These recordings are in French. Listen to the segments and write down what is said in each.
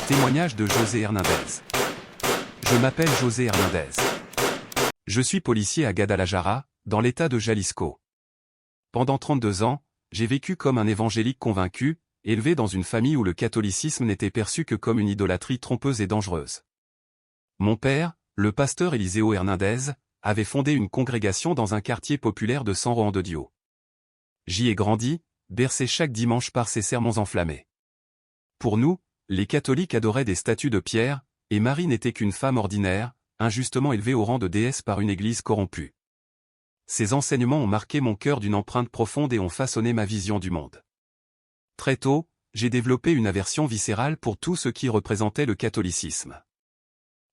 Témoignage de José Hernandez. Je m'appelle José Hernandez. Je suis policier à Guadalajara, dans l'état de Jalisco. Pendant 32 ans, j'ai vécu comme un évangélique convaincu, élevé dans une famille où le catholicisme n'était perçu que comme une idolâtrie trompeuse et dangereuse. Mon père, le pasteur Eliseo Hernandez, avait fondé une congrégation dans un quartier populaire de San Juan de Dios. J'y ai grandi, bercé chaque dimanche par ses sermons enflammés. Pour nous, les catholiques adoraient des statues de pierre, et Marie n'était qu'une femme ordinaire, injustement élevée au rang de déesse par une église corrompue. Ces enseignements ont marqué mon cœur d'une empreinte profonde et ont façonné ma vision du monde. Très tôt, j'ai développé une aversion viscérale pour tout ce qui représentait le catholicisme.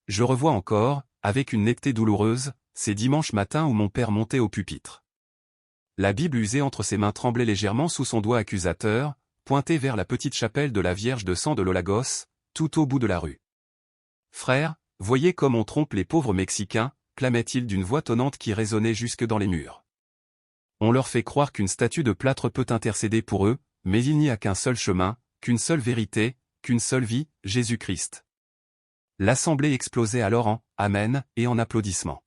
Je revois encore, avec une netteté douloureuse, ces dimanches matins où mon père montait au pupitre. La Bible usée entre ses mains tremblait légèrement sous son doigt accusateur, pointé vers la petite chapelle de la Vierge de Sang de Lolagos, tout au bout de la rue. « Frère, voyez comme on trompe les pauvres Mexicains », clamait-il d'une voix tonnante qui résonnait jusque dans les murs. On leur fait croire qu'une statue de plâtre peut intercéder pour eux, mais il n'y a qu'un seul chemin, qu'une seule vérité, qu'une seule vie, Jésus-Christ. L'assemblée explosait alors en « Amen » et en applaudissements.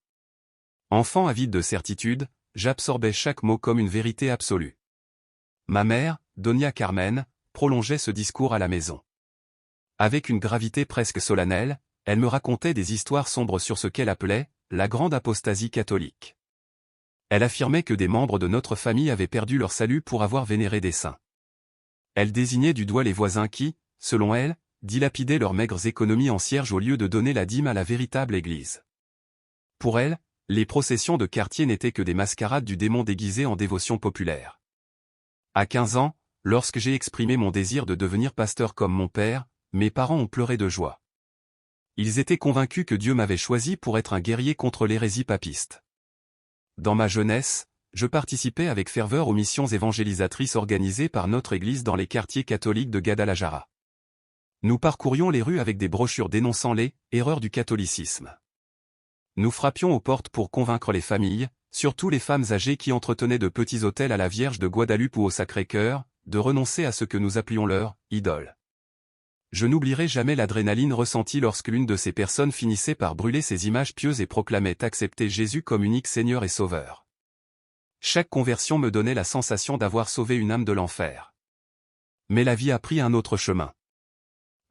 Enfant avide de certitude, j'absorbais chaque mot comme une vérité absolue. Ma mère, Doña Carmen, prolongeait ce discours à la maison. Avec une gravité presque solennelle, elle me racontait des histoires sombres sur ce qu'elle appelait la grande apostasie catholique. Elle affirmait que des membres de notre famille avaient perdu leur salut pour avoir vénéré des saints. Elle désignait du doigt les voisins qui, selon elle, dilapidaient leurs maigres économies en cierges au lieu de donner la dîme à la véritable église. Pour elle, les processions de quartier n'étaient que des mascarades du démon déguisé en dévotion populaire. À 15 ans, lorsque j'ai exprimé mon désir de devenir pasteur comme mon père, mes parents ont pleuré de joie. Ils étaient convaincus que Dieu m'avait choisi pour être un guerrier contre l'hérésie papiste. Dans ma jeunesse, je participais avec ferveur aux missions évangélisatrices organisées par notre Église dans les quartiers catholiques de Guadalajara. Nous parcourions les rues avec des brochures dénonçant les erreurs du catholicisme. Nous frappions aux portes pour convaincre les familles, surtout les femmes âgées qui entretenaient de petits autels à la Vierge de Guadalupe ou au Sacré-Cœur, de renoncer à ce que nous appelions leur idole. Je n'oublierai jamais l'adrénaline ressentie lorsque l'une de ces personnes finissait par brûler ces images pieuses et proclamait accepter Jésus comme unique Seigneur et Sauveur. Chaque conversion me donnait la sensation d'avoir sauvé une âme de l'enfer. Mais la vie a pris un autre chemin.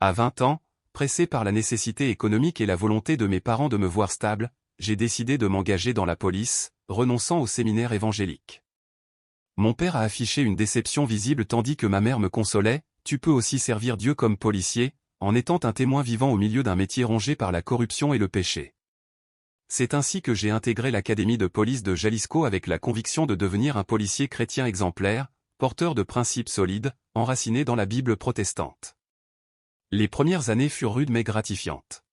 À 20 ans, pressé par la nécessité économique et la volonté de mes parents de me voir stable, j'ai décidé de m'engager dans la police, renonçant au séminaire évangélique. Mon père a affiché une déception visible tandis que ma mère me consolait. Tu peux aussi servir Dieu comme policier, en étant un témoin vivant au milieu d'un métier rongé par la corruption et le péché. C'est ainsi que j'ai intégré l'académie de police de Jalisco avec la conviction de devenir un policier chrétien exemplaire, porteur de principes solides, enracinés dans la Bible protestante. Les premières années furent rudes mais gratifiantes.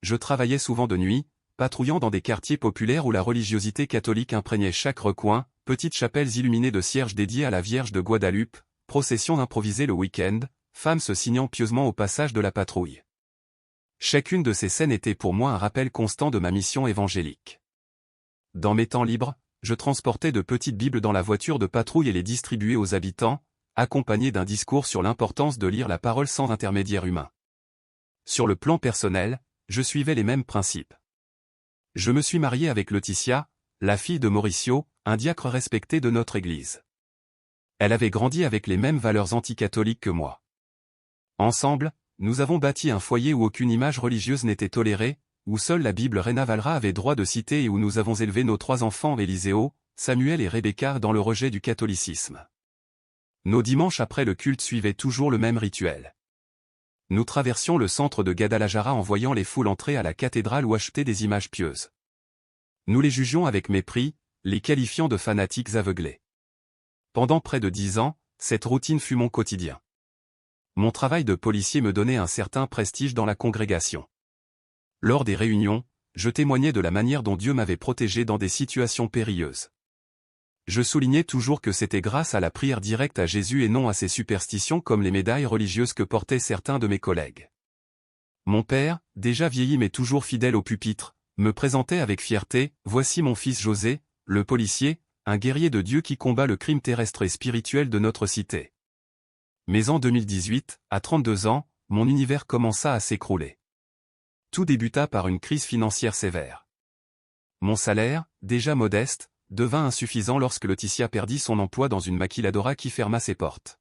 Je travaillais souvent de nuit, patrouillant dans des quartiers populaires où la religiosité catholique imprégnait chaque recoin, petites chapelles illuminées de cierges dédiées à la Vierge de Guadalupe, procession improvisée le week-end, femmes se signant pieusement au passage de la patrouille. Chacune de ces scènes était pour moi un rappel constant de ma mission évangélique. Dans mes temps libres, je transportais de petites Bibles dans la voiture de patrouille et les distribuais aux habitants, accompagnés d'un discours sur l'importance de lire la parole sans intermédiaire humain. Sur le plan personnel, je suivais les mêmes principes. Je me suis marié avec Laetitia, la fille de Mauricio, un diacre respecté de notre Église. Elle avait grandi avec les mêmes valeurs anticatholiques que moi. Ensemble, nous avons bâti un foyer où aucune image religieuse n'était tolérée, où seule la Bible Reina Valera avait droit de citer et où nous avons élevé nos 3 enfants Eliseo, Samuel et Rebecca dans le rejet du catholicisme. Nos dimanches après le culte suivaient toujours le même rituel. Nous traversions le centre de Guadalajara en voyant les foules entrer à la cathédrale ou acheter des images pieuses. Nous les jugions avec mépris, les qualifiant de fanatiques aveuglés. Pendant près de 10 ans, cette routine fut mon quotidien. Mon travail de policier me donnait un certain prestige dans la congrégation. Lors des réunions, je témoignais de la manière dont Dieu m'avait protégé dans des situations périlleuses. Je soulignais toujours que c'était grâce à la prière directe à Jésus et non à ces superstitions comme les médailles religieuses que portaient certains de mes collègues. Mon père, déjà vieilli mais toujours fidèle au pupitre, me présentait avec fierté « Voici mon fils José, le policier, un guerrier de Dieu qui combat le crime terrestre et spirituel de notre cité. » Mais en 2018, à 32 ans, mon univers commença à s'écrouler. Tout débuta par une crise financière sévère. Mon salaire, déjà modeste, devint insuffisant lorsque Laetitia perdit son emploi dans une maquiladora qui ferma ses portes.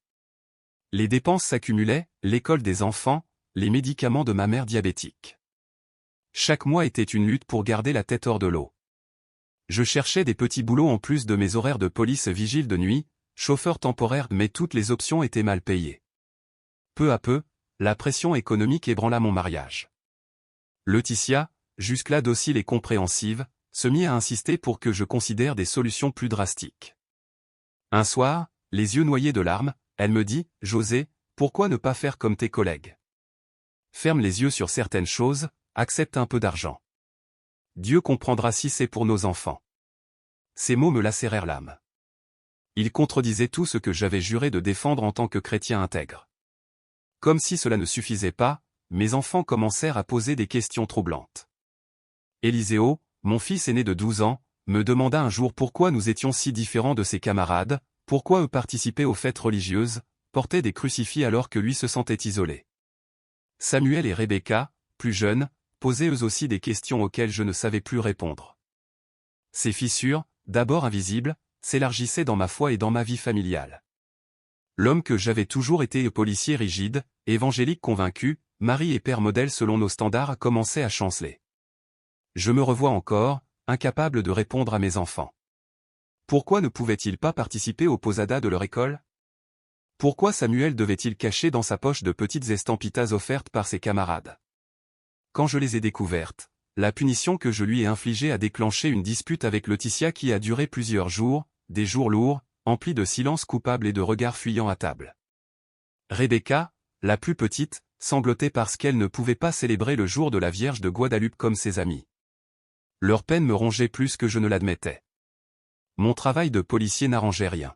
Les dépenses s'accumulaient, l'école des enfants, les médicaments de ma mère diabétique. Chaque mois était une lutte pour garder la tête hors de l'eau. Je cherchais des petits boulots en plus de mes horaires de police vigile de nuit, chauffeur temporaire, mais toutes les options étaient mal payées. Peu à peu, la pression économique ébranla mon mariage. Laetitia, jusque-là docile et compréhensive, se mit à insister pour que je considère des solutions plus drastiques. Un soir, les yeux noyés de larmes, elle me dit « José, pourquoi ne pas faire comme tes collègues? Ferme les yeux sur certaines choses, accepte un peu d'argent. Dieu comprendra si c'est pour nos enfants. » Ces mots me lacérèrent l'âme. Ils contredisaient tout ce que j'avais juré de défendre en tant que chrétien intègre. Comme si cela ne suffisait pas, mes enfants commencèrent à poser des questions troublantes. Éliseo, mon fils aîné de 12 ans, me demanda un jour pourquoi nous étions si différents de ses camarades, pourquoi eux participaient aux fêtes religieuses, portaient des crucifix alors que lui se sentait isolé. Samuel et Rebecca, plus jeunes, posaient eux aussi des questions auxquelles je ne savais plus répondre. Ces fissures, d'abord invisibles, s'élargissaient dans ma foi et dans ma vie familiale. L'homme que j'avais toujours été, policier rigide, évangélique convaincu, mari et père modèle selon nos standards, commençait à chanceler. Je me revois encore, incapable de répondre à mes enfants. Pourquoi ne pouvaient-ils pas participer aux posadas de leur école? Pourquoi Samuel devait-il cacher dans sa poche de petites estampitas offertes par ses camarades? Quand je les ai découvertes, la punition que je lui ai infligée a déclenché une dispute avec Laetitia qui a duré plusieurs jours, des jours lourds, emplis de silence coupable et de regards fuyants à table. Rebecca, la plus petite, sanglotait parce qu'elle ne pouvait pas célébrer le jour de la Vierge de Guadeloupe comme ses amis. Leur peine me rongeait plus que je ne l'admettais. Mon travail de policier n'arrangeait rien.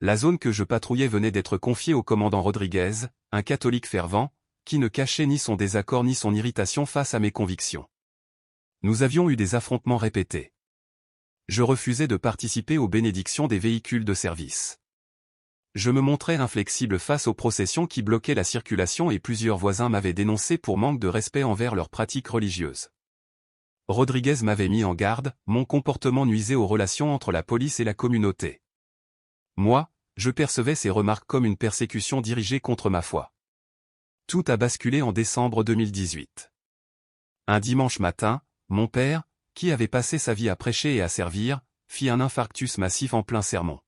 La zone que je patrouillais venait d'être confiée au commandant Rodriguez, un catholique fervent, qui ne cachait ni son désaccord ni son irritation face à mes convictions. Nous avions eu des affrontements répétés. Je refusais de participer aux bénédictions des véhicules de service. Je me montrais inflexible face aux processions qui bloquaient la circulation et plusieurs voisins m'avaient dénoncé pour manque de respect envers leurs pratiques religieuses. Rodriguez m'avait mis en garde, mon comportement nuisait aux relations entre la police et la communauté. Moi, je percevais ces remarques comme une persécution dirigée contre ma foi. Tout a basculé en décembre 2018. Un dimanche matin, mon père, qui avait passé sa vie à prêcher et à servir, fit un infarctus massif en plein sermon.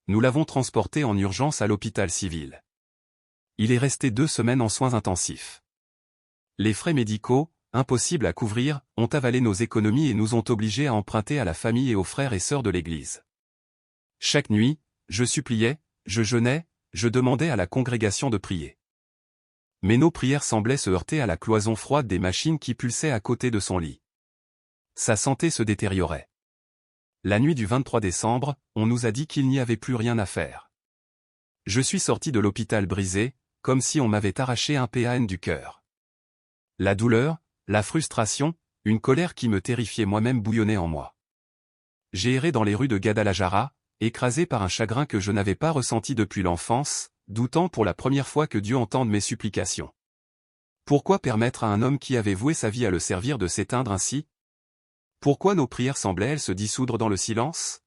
Nous l'avons transporté en urgence à l'hôpital civil. Il est resté 2 semaines en soins intensifs. Les frais médicaux, impossibles à couvrir, ont avalé nos économies et nous ont obligés à emprunter à la famille et aux frères et sœurs de l'Église. Chaque nuit, je suppliais, je jeûnais, je demandais à la congrégation de prier. Mais nos prières semblaient se heurter à la cloison froide des machines qui pulsaient à côté de son lit. Sa santé se détériorait. La nuit du 23 décembre, on nous a dit qu'il n'y avait plus rien à faire. Je suis sorti de l'hôpital brisé, comme si on m'avait arraché un PAN du cœur. La douleur, la frustration, une colère qui me terrifiait moi-même bouillonnait en moi. J'ai erré dans les rues de Guadalajara, écrasé par un chagrin que je n'avais pas ressenti depuis l'enfance, doutant pour la première fois que Dieu entende mes supplications. Pourquoi permettre à un homme qui avait voué sa vie à le servir de s'éteindre ainsi? Pourquoi nos prières semblaient-elles se dissoudre dans le silence?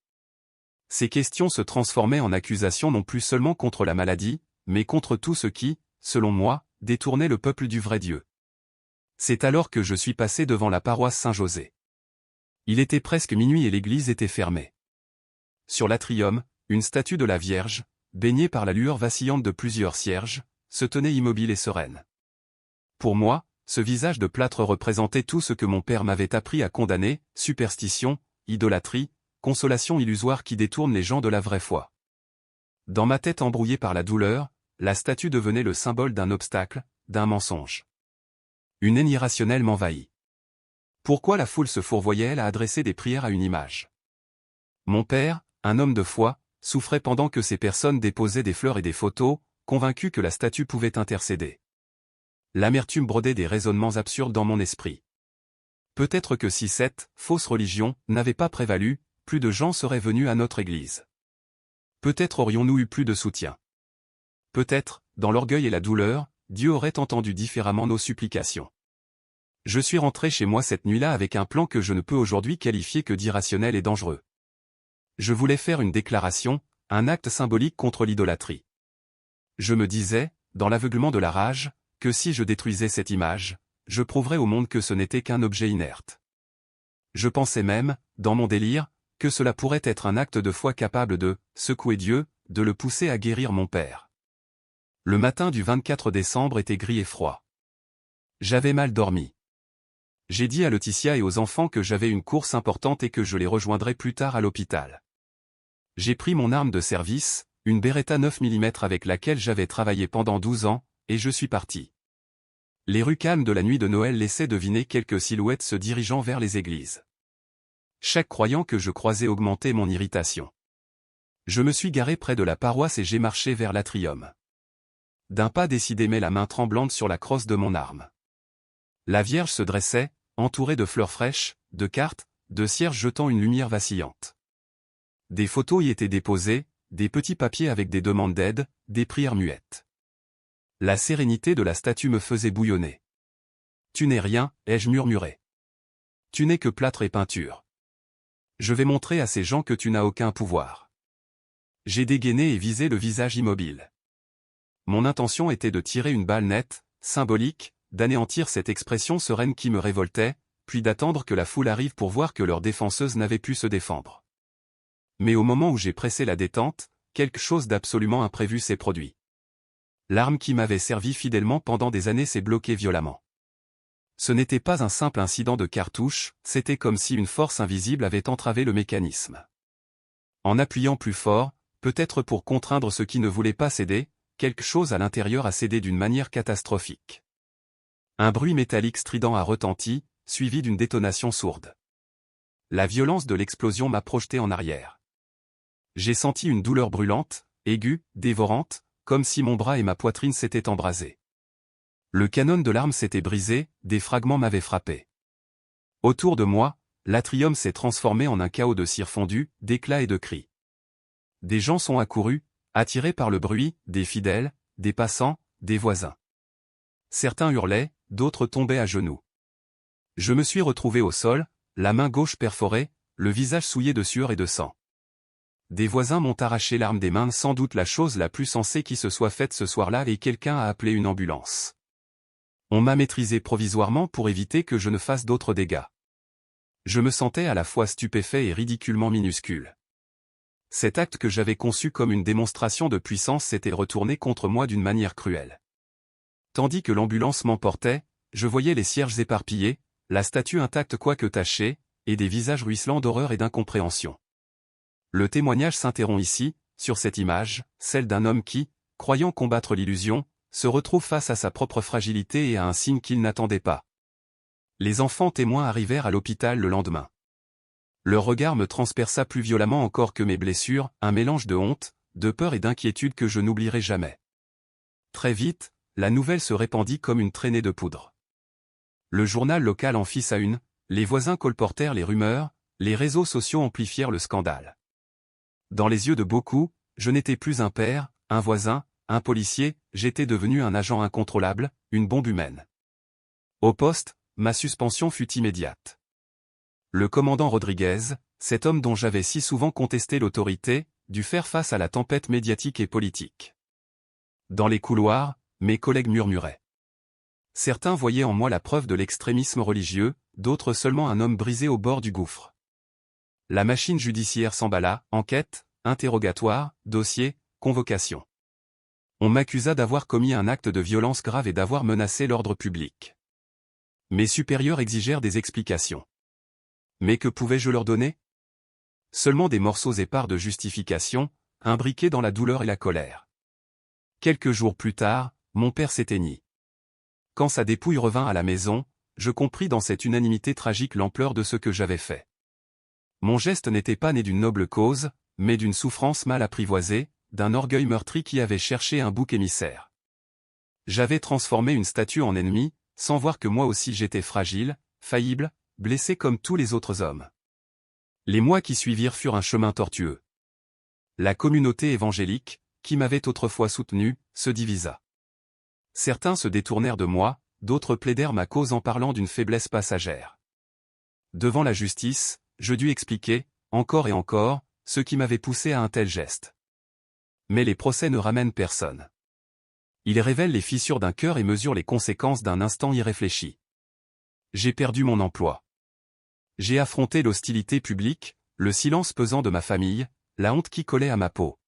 Ces questions se transformaient en accusations non plus seulement contre la maladie, mais contre tout ce qui, selon moi, détournait le peuple du vrai Dieu. C'est alors que je suis passé devant la paroisse Saint-José. Il était presque minuit et l'église était fermée. Sur l'atrium, une statue de la Vierge, baignée par la lueur vacillante de plusieurs cierges, se tenait immobile et sereine. Pour moi, ce visage de plâtre représentait tout ce que mon père m'avait appris à condamner, superstition, idolâtrie, consolation illusoire qui détourne les gens de la vraie foi. Dans ma tête embrouillée par la douleur, la statue devenait le symbole d'un obstacle, d'un mensonge. Une haine irrationnelle m'envahit. Pourquoi la foule se fourvoyait-elle à adresser des prières à une image? Mon père, un homme de foi, souffrait pendant que ces personnes déposaient des fleurs et des photos, convaincu que la statue pouvait intercéder. L'amertume brodait des raisonnements absurdes dans mon esprit. Peut-être que si cette fausse religion n'avait pas prévalu, plus de gens seraient venus à notre église. Peut-être aurions-nous eu plus de soutien. Peut-être, dans l'orgueil et la douleur, Dieu aurait entendu différemment nos supplications. Je suis rentré chez moi cette nuit-là avec un plan que je ne peux aujourd'hui qualifier que d'irrationnel et dangereux. Je voulais faire une déclaration, un acte symbolique contre l'idolâtrie. Je me disais, dans l'aveuglement de la rage, que si je détruisais cette image, je prouverais au monde que ce n'était qu'un objet inerte. Je pensais même, dans mon délire, que cela pourrait être un acte de foi capable de secouer Dieu, de le pousser à guérir mon père. Le matin du 24 décembre était gris et froid. J'avais mal dormi. J'ai dit à Laetitia et aux enfants que j'avais une course importante et que je les rejoindrais plus tard à l'hôpital. J'ai pris mon arme de service, une Beretta 9 mm avec laquelle j'avais travaillé pendant 12 ans, et je suis parti. Les rues calmes de la nuit de Noël laissaient deviner quelques silhouettes se dirigeant vers les églises. Chaque croyant que je croisais augmentait mon irritation. Je me suis garé près de la paroisse et j'ai marché vers l'atrium. D'un pas décidé mais la main tremblante sur la crosse de mon arme. La Vierge se dressait, entourée de fleurs fraîches, de cartes, de cierges jetant une lumière vacillante. Des photos y étaient déposées, des petits papiers avec des demandes d'aide, des prières muettes. La sérénité de la statue me faisait bouillonner. « Tu n'es rien », ai-je murmuré. « Tu n'es que plâtre et peinture. Je vais montrer à ces gens que tu n'as aucun pouvoir. » J'ai dégainé et visé le visage immobile. Mon intention était de tirer une balle nette, symbolique, d'anéantir cette expression sereine qui me révoltait, puis d'attendre que la foule arrive pour voir que leur défenseuse n'avait pu se défendre. Mais au moment où j'ai pressé la détente, quelque chose d'absolument imprévu s'est produit. L'arme qui m'avait servi fidèlement pendant des années s'est bloquée violemment. Ce n'était pas un simple incident de cartouche, c'était comme si une force invisible avait entravé le mécanisme. En appuyant plus fort, peut-être pour contraindre ce qui ne voulait pas céder, quelque chose à l'intérieur a cédé d'une manière catastrophique. Un bruit métallique strident a retenti, suivi d'une détonation sourde. La violence de l'explosion m'a projeté en arrière. J'ai senti une douleur brûlante, aiguë, dévorante, comme si mon bras et ma poitrine s'étaient embrasés. Le canon de l'arme s'était brisé, des fragments m'avaient frappé. Autour de moi, l'atrium s'est transformé en un chaos de cire fondue, d'éclats et de cris. Des gens sont accourus, attirés par le bruit, des fidèles, des passants, des voisins. Certains hurlaient, d'autres tombaient à genoux. Je me suis retrouvé au sol, la main gauche perforée, le visage souillé de sueur et de sang. Des voisins m'ont arraché l'arme des mains, sans doute la chose la plus sensée qui se soit faite ce soir-là, et quelqu'un a appelé une ambulance. On m'a maîtrisé provisoirement pour éviter que je ne fasse d'autres dégâts. Je me sentais à la fois stupéfait et ridiculement minuscule. Cet acte que j'avais conçu comme une démonstration de puissance s'était retourné contre moi d'une manière cruelle. Tandis que l'ambulance m'emportait, je voyais les cierges éparpillés, la statue intacte quoique tachée, et des visages ruisselants d'horreur et d'incompréhension. Le témoignage s'interrompt ici, sur cette image, celle d'un homme qui, croyant combattre l'illusion, se retrouve face à sa propre fragilité et à un signe qu'il n'attendait pas. Les enfants témoins arrivèrent à l'hôpital le lendemain. Leur regard me transperça plus violemment encore que mes blessures, un mélange de honte, de peur et d'inquiétude que je n'oublierai jamais. Très vite, la nouvelle se répandit comme une traînée de poudre. Le journal local en fit sa une, les voisins colportèrent les rumeurs, les réseaux sociaux amplifièrent le scandale. Dans les yeux de beaucoup, je n'étais plus un père, un voisin, un policier, j'étais devenu un agent incontrôlable, une bombe humaine. Au poste, ma suspension fut immédiate. Le commandant Rodriguez, cet homme dont j'avais si souvent contesté l'autorité, dut faire face à la tempête médiatique et politique. Dans les couloirs, mes collègues murmuraient. Certains voyaient en moi la preuve de l'extrémisme religieux, d'autres seulement un homme brisé au bord du gouffre. La machine judiciaire s'emballa, enquête, interrogatoire, dossier, convocation. On m'accusa d'avoir commis un acte de violence grave et d'avoir menacé l'ordre public. Mes supérieurs exigèrent des explications. Mais que pouvais-je leur donner? Seulement des morceaux épars de justification, imbriqués dans la douleur et la colère. Quelques jours plus tard, mon père s'éteignit. Quand sa dépouille revint à la maison, je compris dans cette unanimité tragique l'ampleur de ce que j'avais fait. Mon geste n'était pas né d'une noble cause, mais d'une souffrance mal apprivoisée, d'un orgueil meurtri qui avait cherché un bouc émissaire. J'avais transformé une statue en ennemi, sans voir que moi aussi j'étais fragile, faillible, blessé comme tous les autres hommes. Les mois qui suivirent furent un chemin tortueux. La communauté évangélique, qui m'avait autrefois soutenu, se divisa. Certains se détournèrent de moi, d'autres plaidèrent ma cause en parlant d'une faiblesse passagère. Devant la justice, je dus expliquer, encore et encore, ce qui m'avait poussé à un tel geste. Mais les procès ne ramènent personne. Ils révèlent les fissures d'un cœur et mesurent les conséquences d'un instant irréfléchi. J'ai perdu mon emploi. J'ai affronté l'hostilité publique, le silence pesant de ma famille, la honte qui collait à ma peau.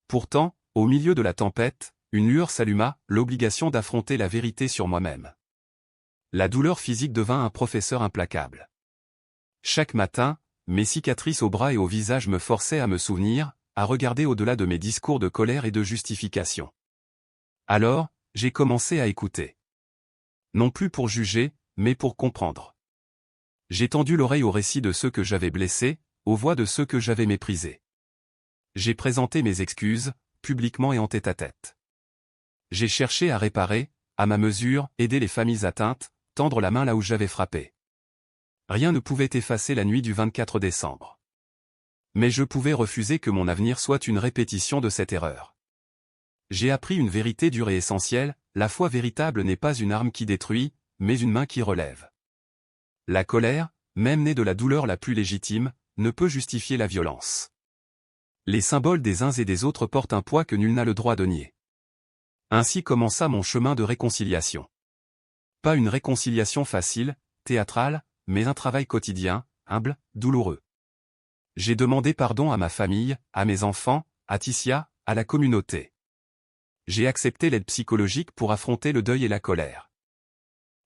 Pourtant, au milieu de la tempête, une lueur s'alluma, l'obligation d'affronter la vérité sur moi-même. La douleur physique devint un professeur implacable. Chaque matin, mes cicatrices au bras et au visage me forçaient à me souvenir, à regarder au-delà de mes discours de colère et de justification. Alors, j'ai commencé à écouter. Non plus pour juger, mais pour comprendre. J'ai tendu l'oreille aux récits de ceux que j'avais blessés, aux voix de ceux que j'avais méprisés. J'ai présenté mes excuses, publiquement et en tête-à-tête. J'ai cherché à réparer, à ma mesure, aider les familles atteintes, tendre la main là où j'avais frappé. Rien ne pouvait effacer la nuit du 24 décembre. Mais je pouvais refuser que mon avenir soit une répétition de cette erreur. J'ai appris une vérité dure et essentielle, la foi véritable n'est pas une arme qui détruit, mais une main qui relève. La colère, même née de la douleur la plus légitime, ne peut justifier la violence. Les symboles des uns et des autres portent un poids que nul n'a le droit de nier. Ainsi commença mon chemin de réconciliation. Pas une réconciliation facile, théâtrale, mais un travail quotidien, humble, douloureux. J'ai demandé pardon à ma famille, à mes enfants, à Ticia, à la communauté. J'ai accepté l'aide psychologique pour affronter le deuil et la colère.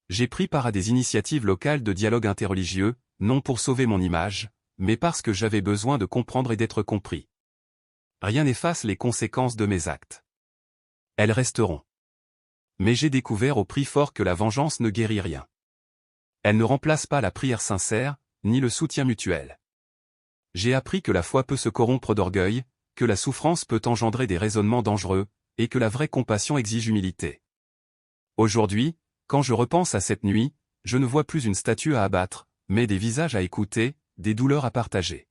J'ai pris part à des initiatives locales de dialogue interreligieux, non pour sauver mon image, mais parce que j'avais besoin de comprendre et d'être compris. Rien n'efface les conséquences de mes actes. Elles resteront. Mais j'ai découvert au prix fort que la vengeance ne guérit rien. Elle ne remplace pas la prière sincère, ni le soutien mutuel. J'ai appris que la foi peut se corrompre d'orgueil, que la souffrance peut engendrer des raisonnements dangereux, et que la vraie compassion exige humilité. Aujourd'hui, quand je repense à cette nuit, je ne vois plus une statue à abattre, mais des visages à écouter, des douleurs à partager.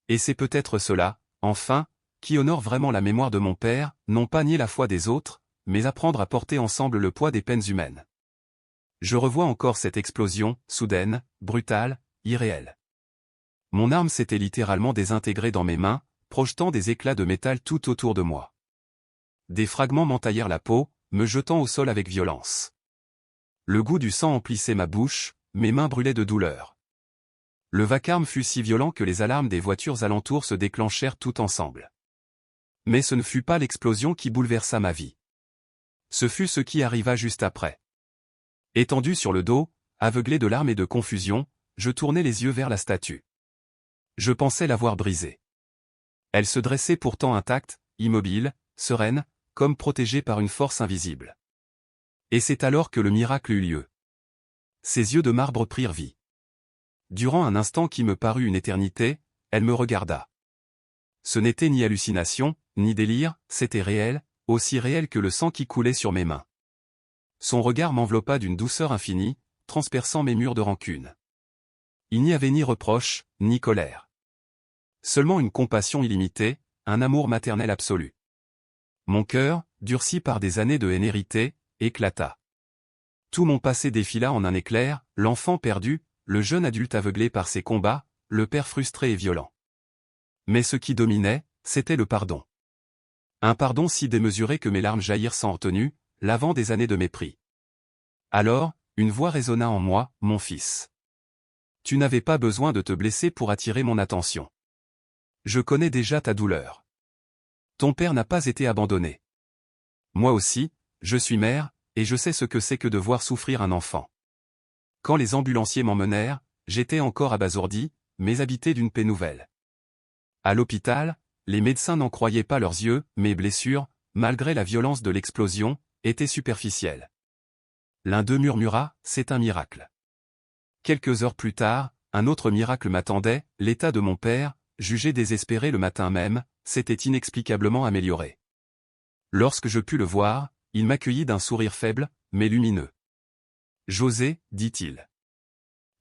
Et c'est peut-être cela, enfin, qui honore vraiment la mémoire de mon père, non pas nier la foi des autres, mais apprendre à porter ensemble le poids des peines humaines. Je revois encore cette explosion, soudaine, brutale, irréelle. Mon arme s'était littéralement désintégrée dans mes mains, projetant des éclats de métal tout autour de moi. Des fragments m'entaillèrent la peau, me jetant au sol avec violence. Le goût du sang emplissait ma bouche, mes mains brûlaient de douleur. Le vacarme fut si violent que les alarmes des voitures alentours se déclenchèrent tout ensemble. Mais ce ne fut pas l'explosion qui bouleversa ma vie. Ce fut ce qui arriva juste après. Étendu sur le dos, aveuglé de larmes et de confusion, je tournai les yeux vers la statue. Je pensais l'avoir brisée. Elle se dressait pourtant intacte, immobile, sereine, comme protégée par une force invisible. Et c'est alors que le miracle eut lieu. Ses yeux de marbre prirent vie. Durant un instant qui me parut une éternité, elle me regarda. Ce n'était ni hallucination, ni délire, c'était réel, aussi réel que le sang qui coulait sur mes mains. Son regard m'enveloppa d'une douceur infinie, transperçant mes murs de rancune. Il n'y avait ni reproche, ni colère. Seulement une compassion illimitée, un amour maternel absolu. Mon cœur, durci par des années de haine héritée, éclata. Tout mon passé défila en un éclair, l'enfant perdu, le jeune adulte aveuglé par ses combats, le père frustré et violent. Mais ce qui dominait, c'était le pardon. Un pardon si démesuré que mes larmes jaillirent sans retenue, lavant des années de mépris. Alors, une voix résonna en moi, mon fils. Tu n'avais pas besoin de te blesser pour attirer mon attention. Je connais déjà ta douleur. Ton père n'a pas été abandonné. Moi aussi, je suis mère, et je sais ce que c'est que de voir souffrir un enfant. Quand les ambulanciers m'emmenèrent, j'étais encore abasourdi, mais habité d'une paix nouvelle. À l'hôpital, les médecins n'en croyaient pas leurs yeux, mes blessures, malgré la violence de l'explosion, étaient superficielles. L'un d'eux murmura, « C'est un miracle ». Quelques heures plus tard, un autre miracle m'attendait, l'état de mon père, jugé désespéré le matin même, s'était inexplicablement amélioré. Lorsque je pus le voir, il m'accueillit d'un sourire faible, mais lumineux. « José, dit-il.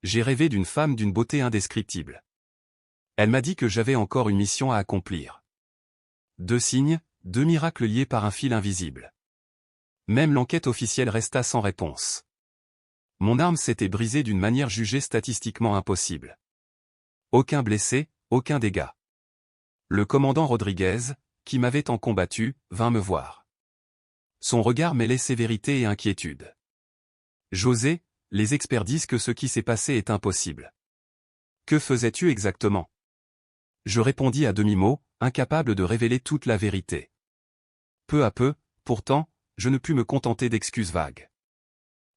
J'ai rêvé d'une femme d'une beauté indescriptible. Elle m'a dit que j'avais encore une mission à accomplir. 2 signes, 2 miracles liés par un fil invisible. Même l'enquête officielle resta sans réponse. Mon arme s'était brisée d'une manière jugée statistiquement impossible. Aucun blessé, aucun dégât. Le commandant Rodriguez, qui m'avait tant combattu, vint me voir. Son regard mêlait sévérité et inquiétude. « José, les experts disent que ce qui s'est passé est impossible. Que faisais-tu exactement ?» Je répondis à demi-mot, incapable de révéler toute la vérité. Peu à peu, pourtant, je ne pus me contenter d'excuses vagues.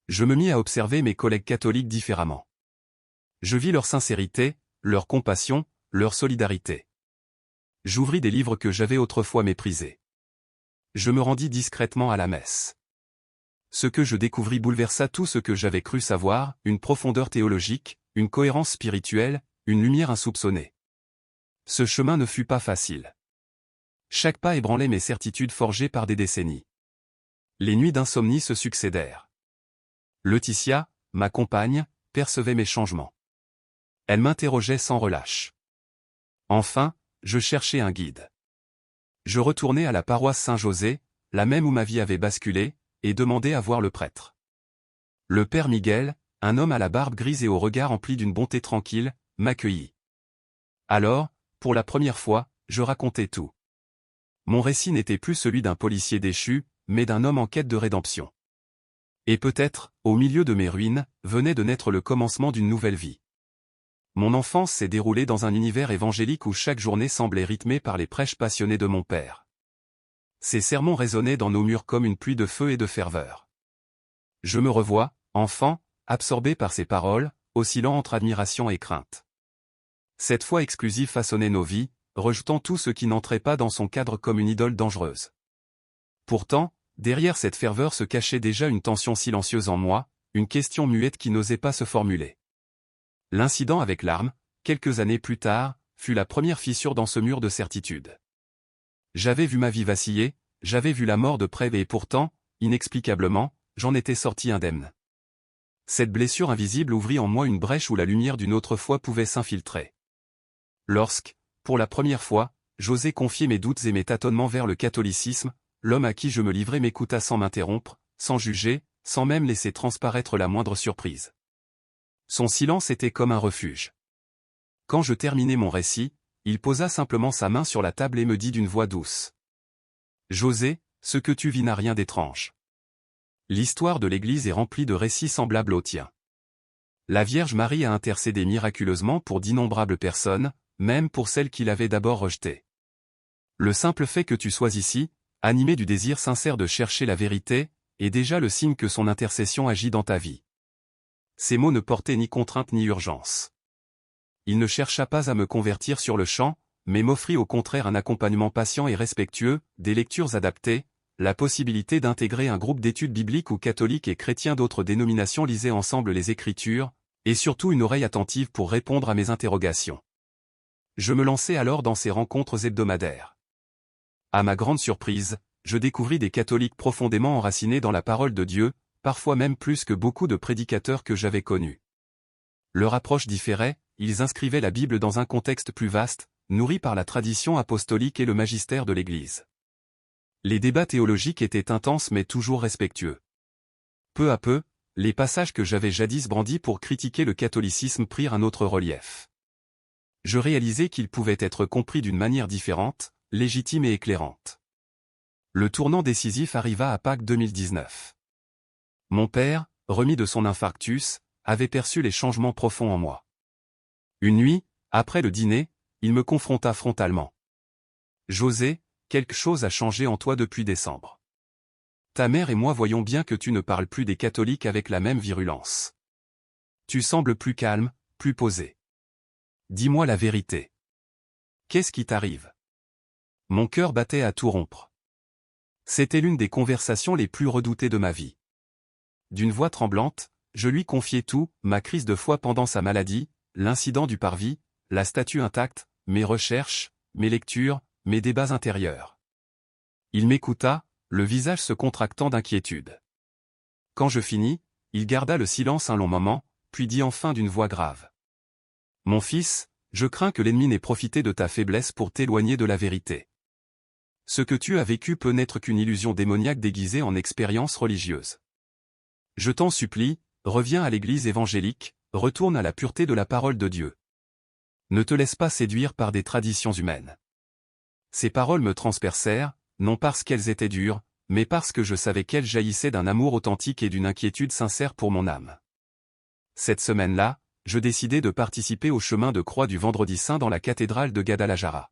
Je me mis à observer mes collègues catholiques différemment. Je vis leur sincérité, leur compassion, leur solidarité. J'ouvris des livres que j'avais autrefois méprisés. Je me rendis discrètement à la messe. Ce que je découvris bouleversa tout ce que j'avais cru savoir, une profondeur théologique, une cohérence spirituelle, une lumière insoupçonnée. Ce chemin ne fut pas facile. Chaque pas ébranlait mes certitudes forgées par des décennies. Les nuits d'insomnie se succédèrent. Laetitia, ma compagne, percevait mes changements. Elle m'interrogeait sans relâche. Enfin, je cherchais un guide. Je retournai à la paroisse Saint-José, la même où ma vie avait basculé, et demandai à voir le prêtre. Le père Miguel, un homme à la barbe grise et au regard empli d'une bonté tranquille, m'accueillit. Alors, pour la première fois, je racontai tout. Mon récit n'était plus celui d'un policier déchu, mais d'un homme en quête de rédemption. Et peut-être, au milieu de mes ruines, venait de naître le commencement d'une nouvelle vie. Mon enfance s'est déroulée dans un univers évangélique où chaque journée semblait rythmée par les prêches passionnés de mon père. Ces sermons résonnaient dans nos murs comme une pluie de feu et de ferveur. Je me revois, enfant, absorbé par ces paroles, oscillant entre admiration et crainte. Cette foi exclusive façonnait nos vies, rejetant tout ce qui n'entrait pas dans son cadre comme une idole dangereuse. Pourtant, derrière cette ferveur se cachait déjà une tension silencieuse en moi, une question muette qui n'osait pas se formuler. L'incident avec l'arme, quelques années plus tard, fut la première fissure dans ce mur de certitude. J'avais vu ma vie vaciller, j'avais vu la mort de près et pourtant, inexplicablement, j'en étais sorti indemne. Cette blessure invisible ouvrit en moi une brèche où la lumière d'une autre foi pouvait s'infiltrer. Lorsque, pour la première fois, j'osais confier mes doutes et mes tâtonnements vers le catholicisme, l'homme à qui je me livrais m'écouta sans m'interrompre, sans juger, sans même laisser transparaître la moindre surprise. Son silence était comme un refuge. Quand je terminai mon récit, il posa simplement sa main sur la table et me dit d'une voix douce. « José, ce que tu vis n'a rien d'étrange. L'histoire de l'Église est remplie de récits semblables aux tiens. La Vierge Marie a intercédé miraculeusement pour d'innombrables personnes, même pour celles qui l'avaient d'abord rejetée. Le simple fait que tu sois ici, animé du désir sincère de chercher la vérité, est déjà le signe que son intercession agit dans ta vie. » Ces mots ne portaient ni contrainte ni urgence. Il ne chercha pas à me convertir sur le champ, mais m'offrit au contraire un accompagnement patient et respectueux, des lectures adaptées, la possibilité d'intégrer un groupe d'études bibliques où catholiques et chrétiens d'autres dénominations lisaient ensemble les Écritures, et surtout une oreille attentive pour répondre à mes interrogations. Je me lançai alors dans ces rencontres hebdomadaires. À ma grande surprise, je découvris des catholiques profondément enracinés dans la parole de Dieu, parfois même plus que beaucoup de prédicateurs que j'avais connus. Leur approche différait, ils inscrivaient la Bible dans un contexte plus vaste, nourri par la tradition apostolique et le magistère de l'Église. Les débats théologiques étaient intenses mais toujours respectueux. Peu à peu, les passages que j'avais jadis brandis pour critiquer le catholicisme prirent un autre relief. Je réalisais qu'ils pouvaient être compris d'une manière différente, légitime et éclairante. Le tournant décisif arriva à Pâques 2019. Mon père, remis de son infarctus, avait perçu les changements profonds en moi. Une nuit, après le dîner, il me confronta frontalement. « José, quelque chose a changé en toi depuis décembre. Ta mère et moi voyons bien que tu ne parles plus des catholiques avec la même virulence. Tu sembles plus calme, plus posé. Dis-moi la vérité. Qu'est-ce qui t'arrive ?» Mon cœur battait à tout rompre. C'était l'une des conversations les plus redoutées de ma vie. D'une voix tremblante, je lui confiai tout, ma crise de foi pendant sa maladie, l'incident du parvis, la statue intacte, mes recherches, mes lectures, mes débats intérieurs. Il m'écouta, le visage se contractant d'inquiétude. Quand je finis, il garda le silence un long moment, puis dit enfin d'une voix grave. « Mon fils, je crains que l'ennemi n'ait profité de ta faiblesse pour t'éloigner de la vérité. Ce que tu as vécu peut n'être qu'une illusion démoniaque déguisée en expérience religieuse. Je t'en supplie, reviens à l'Église évangélique, retourne à la pureté de la parole de Dieu. Ne te laisse pas séduire par des traditions humaines. Ces paroles me transpercèrent, non parce qu'elles étaient dures, mais parce que je savais qu'elles jaillissaient d'un amour authentique et d'une inquiétude sincère pour mon âme. Cette semaine-là, je décidai de participer au chemin de croix du Vendredi Saint dans la cathédrale de Guadalajara.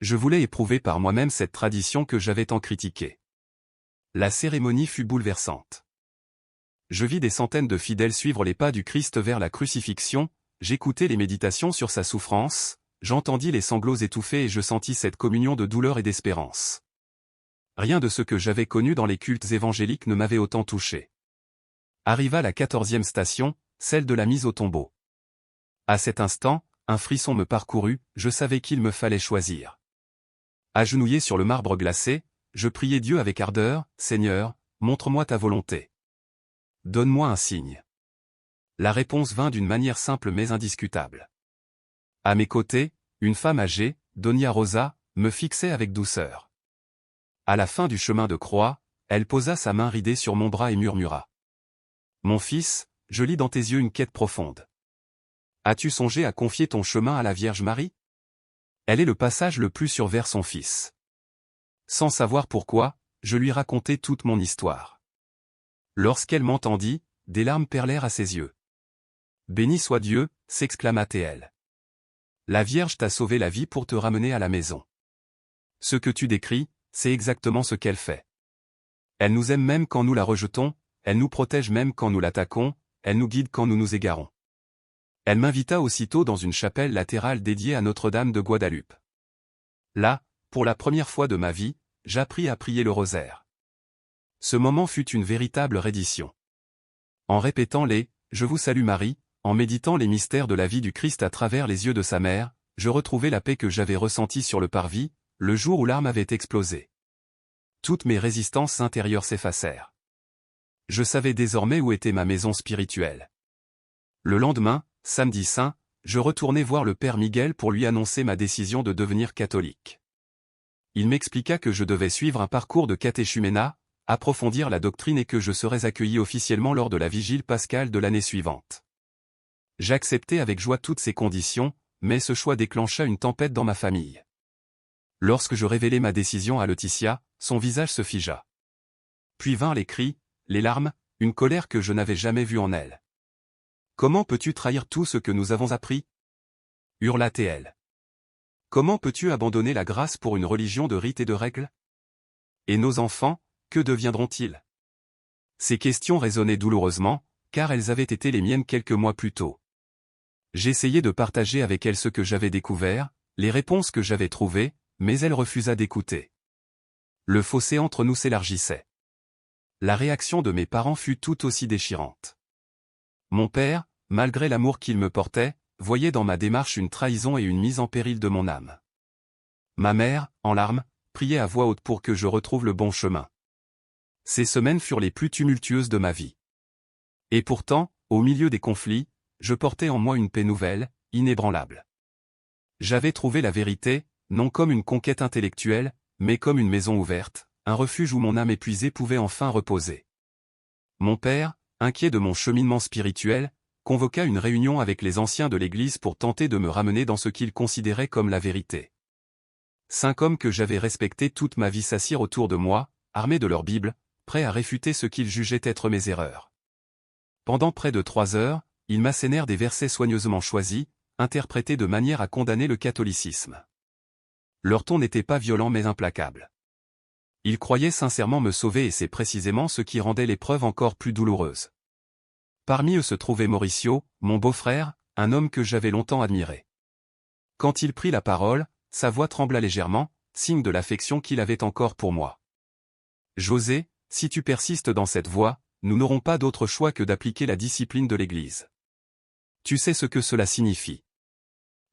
Je voulais éprouver par moi-même cette tradition que j'avais tant critiquée. La cérémonie fut bouleversante. Je vis des centaines de fidèles suivre les pas du Christ vers la crucifixion, j'écoutai les méditations sur sa souffrance, j'entendis les sanglots étouffés et je sentis cette communion de douleur et d'espérance. Rien de ce que j'avais connu dans les cultes évangéliques ne m'avait autant touché. Arriva la 14e station, celle de la mise au tombeau. À cet instant, un frisson me parcourut, je savais qu'il me fallait choisir. Agenouillé sur le marbre glacé, je priai Dieu avec ardeur, « Seigneur, montre-moi ta volonté. Donne-moi un signe. » La réponse vint d'une manière simple mais indiscutable. À mes côtés, une femme âgée, Doña Rosa, me fixait avec douceur. À la fin du chemin de croix, elle posa sa main ridée sur mon bras et murmura. « Mon fils, je lis dans tes yeux une quête profonde. As-tu songé à confier ton chemin à la Vierge Marie ? Elle est le passage le plus sûr vers son fils. » Sans savoir pourquoi, je lui racontai toute mon histoire. Lorsqu'elle m'entendit, des larmes perlèrent à ses yeux. « Béni soit Dieu, s'exclama-t-elle. La Vierge t'a sauvé la vie pour te ramener à la maison. Ce que tu décris, c'est exactement ce qu'elle fait. Elle nous aime même quand nous la rejetons, elle nous protège même quand nous l'attaquons, elle nous guide quand nous nous égarons. Elle m'invita aussitôt dans une chapelle latérale dédiée à Notre-Dame de Guadeloupe. Là, pour la première fois de ma vie, j'appris à prier le rosaire. Ce moment fut une véritable reddition. En répétant les « Je vous salue Marie », en méditant les mystères de la vie du Christ à travers les yeux de sa mère, je retrouvai la paix que j'avais ressentie sur le parvis, le jour où l'arme avait explosé. Toutes mes résistances intérieures s'effacèrent. Je savais désormais où était ma maison spirituelle. Le lendemain, samedi saint, je retournai voir le père Miguel pour lui annoncer ma décision de devenir catholique. Il m'expliqua que je devais suivre un parcours de catéchuménat, approfondir la doctrine et que je serais accueilli officiellement lors de la vigile pascale de l'année suivante. J'acceptai avec joie toutes ces conditions, mais ce choix déclencha une tempête dans ma famille. Lorsque je révélai ma décision à Laetitia, son visage se figea. Puis vinrent les cris, les larmes, une colère que je n'avais jamais vue en elle. « Comment peux-tu trahir tout ce que nous avons appris » hurla-t-elle. « Comment peux-tu abandonner la grâce pour une religion de rites et de règles ? Et nos enfants, que deviendront-ils » Ces questions résonnaient douloureusement, car elles avaient été les miennes quelques mois plus tôt. J'essayais de partager avec elle ce que j'avais découvert, les réponses que j'avais trouvées, mais elle refusa d'écouter. Le fossé entre nous s'élargissait. La réaction de mes parents fut tout aussi déchirante. Mon père, malgré l'amour qu'il me portait, voyait dans ma démarche une trahison et une mise en péril de mon âme. Ma mère, en larmes, priait à voix haute pour que je retrouve le bon chemin. Ces semaines furent les plus tumultueuses de ma vie. Et pourtant, au milieu des conflits, je portais en moi une paix nouvelle, inébranlable. J'avais trouvé la vérité, non comme une conquête intellectuelle, mais comme une maison ouverte, un refuge où mon âme épuisée pouvait enfin reposer. Mon père, inquiet de mon cheminement spirituel, convoqua une réunion avec les anciens de l'Église pour tenter de me ramener dans ce qu'il considérait comme la vérité. 5 hommes que j'avais respectés toute ma vie s'assirent autour de moi, armés de leur Bible, prêts à réfuter ce qu'ils jugeaient être mes erreurs. Pendant près de 3 heures, ils m'assénèrent des versets soigneusement choisis, interprétés de manière à condamner le catholicisme. Leur ton n'était pas violent mais implacable. Ils croyaient sincèrement me sauver et c'est précisément ce qui rendait l'épreuve encore plus douloureuse. Parmi eux se trouvait Mauricio, mon beau-frère, un homme que j'avais longtemps admiré. Quand il prit la parole, sa voix trembla légèrement, signe de l'affection qu'il avait encore pour moi. « José, si tu persistes dans cette voie, nous n'aurons pas d'autre choix que d'appliquer la discipline de l'Église. Tu sais ce que cela signifie.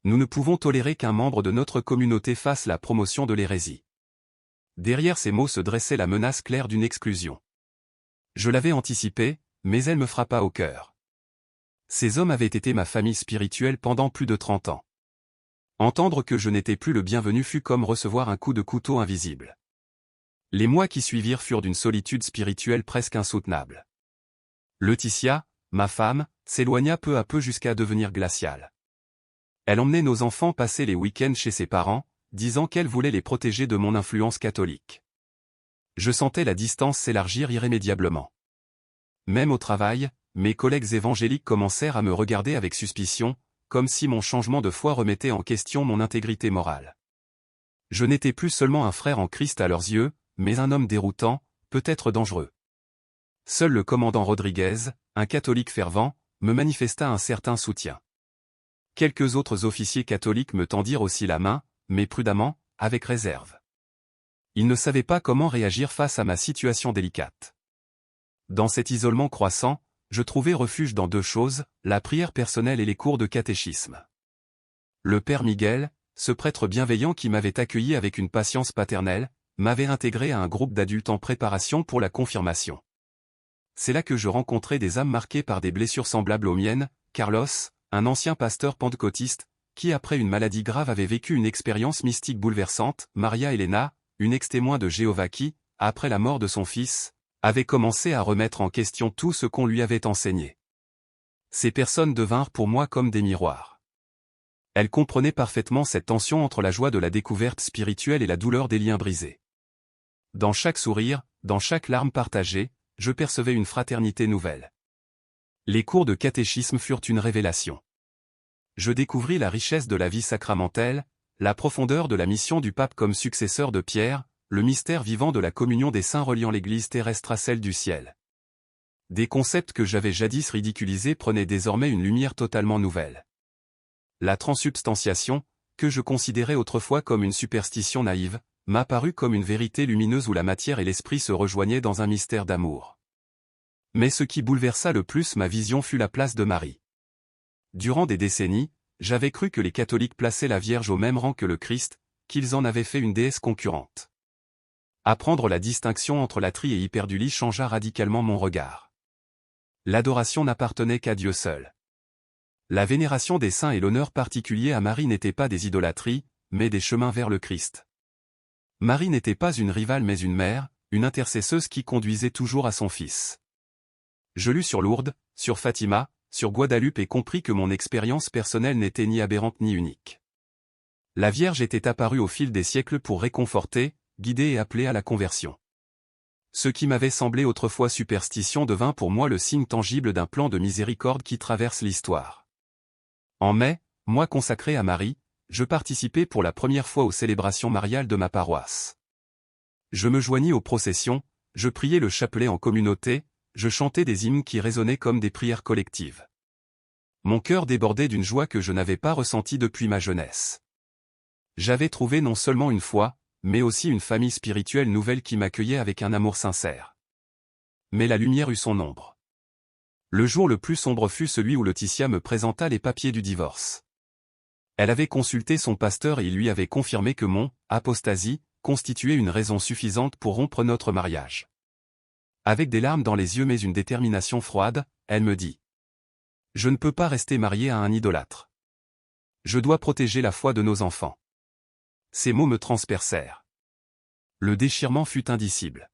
Nous ne pouvons tolérer qu'un membre de notre communauté fasse la promotion de l'hérésie. » Derrière ces mots se dressait la menace claire d'une exclusion. Je l'avais anticipée, mais elle me frappa au cœur. Ces hommes avaient été ma famille spirituelle pendant plus de 30 ans. Entendre que je n'étais plus le bienvenu fut comme recevoir un coup de couteau invisible. Les mois qui suivirent furent d'une solitude spirituelle presque insoutenable. Laetitia, ma femme, s'éloigna peu à peu jusqu'à devenir glaciale. Elle emmenait nos enfants passer les week-ends chez ses parents, disant qu'elle voulait les protéger de mon influence catholique. Je sentais la distance s'élargir irrémédiablement. Même au travail, mes collègues évangéliques commencèrent à me regarder avec suspicion, comme si mon changement de foi remettait en question mon intégrité morale. Je n'étais plus seulement un frère en Christ à leurs yeux, mais un homme déroutant, peut-être dangereux. Seul le commandant Rodriguez, un catholique fervent, me manifesta un certain soutien. Quelques autres officiers catholiques me tendirent aussi la main, mais prudemment, avec réserve. Ils ne savaient pas comment réagir face à ma situation délicate. Dans cet isolement croissant, je trouvais refuge dans deux choses, la prière personnelle et les cours de catéchisme. Le père Miguel, ce prêtre bienveillant qui m'avait accueilli avec une patience paternelle, m'avait intégré à un groupe d'adultes en préparation pour la confirmation. C'est là que je rencontrai des âmes marquées par des blessures semblables aux miennes, Carlos, un ancien pasteur pentecôtiste, qui après une maladie grave avait vécu une expérience mystique bouleversante, Maria Elena, une ex-témoin de Jéhovah qui, après la mort de son fils, avait commencé à remettre en question tout ce qu'on lui avait enseigné. Ces personnes devinrent pour moi comme des miroirs. Elles comprenaient parfaitement cette tension entre la joie de la découverte spirituelle et la douleur des liens brisés. Dans chaque sourire, dans chaque larme partagée, je percevais une fraternité nouvelle. Les cours de catéchisme furent une révélation. Je découvris la richesse de la vie sacramentelle, la profondeur de la mission du pape comme successeur de Pierre, le mystère vivant de la communion des saints reliant l'Église terrestre à celle du ciel. Des concepts que j'avais jadis ridiculisés prenaient désormais une lumière totalement nouvelle. La transsubstantiation, que je considérais autrefois comme une superstition naïve, m'apparut comme une vérité lumineuse où la matière et l'esprit se rejoignaient dans un mystère d'amour. Mais ce qui bouleversa le plus ma vision fut la place de Marie. Durant des décennies, j'avais cru que les catholiques plaçaient la Vierge au même rang que le Christ, qu'ils en avaient fait une déesse concurrente. Apprendre la distinction entre latrie et hyperdulie changea radicalement mon regard. L'adoration n'appartenait qu'à Dieu seul. La vénération des saints et l'honneur particulier à Marie n'étaient pas des idolâtries, mais des chemins vers le Christ. Marie n'était pas une rivale mais une mère, une intercesseuse qui conduisait toujours à son Fils. Je lus sur Lourdes, sur Fatima, sur Guadalupe et compris que mon expérience personnelle n'était ni aberrante ni unique. La Vierge était apparue au fil des siècles pour réconforter, guider et appeler à la conversion. Ce qui m'avait semblé autrefois superstition devint pour moi le signe tangible d'un plan de miséricorde qui traverse l'histoire. En mai, mois consacré à Marie, je participais pour la première fois aux célébrations mariales de ma paroisse. Je me joignis aux processions, je priais le chapelet en communauté, je chantais des hymnes qui résonnaient comme des prières collectives. Mon cœur débordait d'une joie que je n'avais pas ressentie depuis ma jeunesse. J'avais trouvé non seulement une foi, mais aussi une famille spirituelle nouvelle qui m'accueillait avec un amour sincère. Mais la lumière eut son ombre. Le jour le plus sombre fut celui où Laetitia me présenta les papiers du divorce. Elle avait consulté son pasteur et il lui avait confirmé que mon apostasie constituait une raison suffisante pour rompre notre mariage. Avec des larmes dans les yeux mais une détermination froide, elle me dit : « Je ne peux pas rester mariée à un idolâtre. Je dois protéger la foi de nos enfants. » Ces mots me transpercèrent. Le déchirement fut indicible.